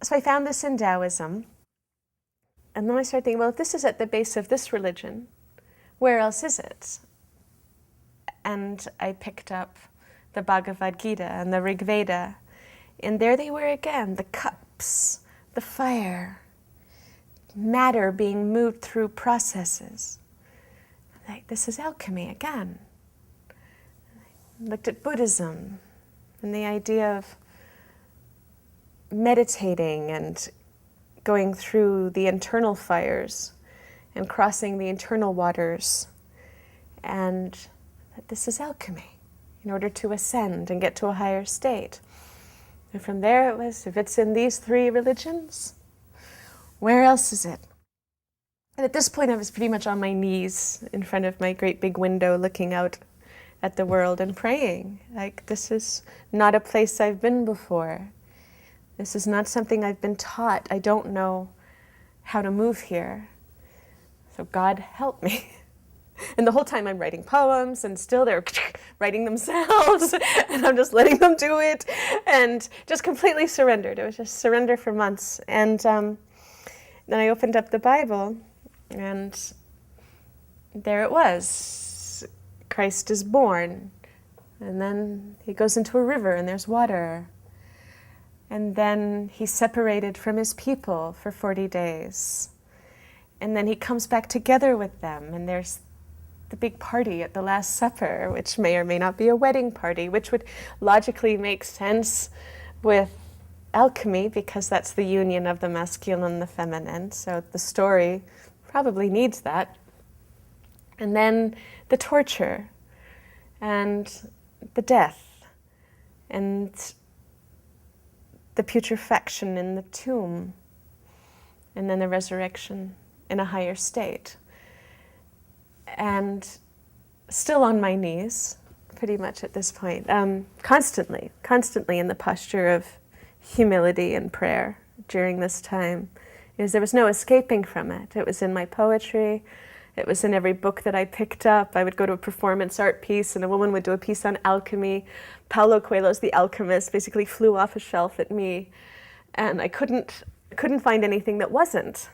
So I found this in Taoism. And then I started thinking, well, if this is at the base of this religion, where else is it? And I picked up the Bhagavad Gita and the Rig Veda. And there they were again, the cups, the fire, matter being moved through processes. Like, this is alchemy again. I looked at Buddhism and the idea of meditating and going through the internal fires and crossing the internal waters, and that this is alchemy in order to ascend and get to a higher state. And from there it was, if it's in these three religions, where else is it? And at this point I was pretty much on my knees in front of my great big window looking out at the world and praying. Like, this is not a place I've been before. This is not something I've been taught. I don't know how to move here. So God help me. And the whole time I'm writing poems, and still they're writing themselves, and I'm just letting them do it, and just completely surrendered. It was just surrender for months. And then I opened up the Bible, and there it was. Christ is born. And then he goes into a river, and there's water. And then he's separated from his people for 40 days. And then he comes back together with them, and there's the big party at the Last Supper, which may or may not be a wedding party, which would logically make sense with alchemy, because that's the union of the masculine and the feminine. So the story probably needs that. And then the torture, and the death, and the putrefaction in the tomb, and then the resurrection in a higher state. And still on my knees, pretty much at this point, constantly in the posture of humility and prayer during this time, because there was no escaping from it. It was in my poetry. It was in every book that I picked up. I would go to a performance art piece, and a woman would do a piece on alchemy. Paulo Coelho's The Alchemist basically flew off a shelf at me, and I couldn't find anything that wasn't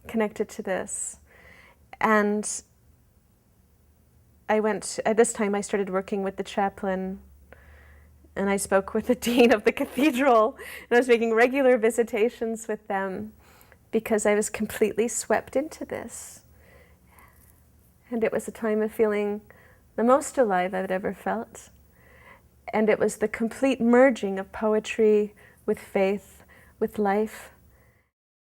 connected to this. And at this time I started working with the chaplain, and I spoke with the dean of the cathedral, and I was making regular visitations with them because I was completely swept into this. And it was a time of feeling the most alive I've ever felt. And it was the complete merging of poetry with faith, with life,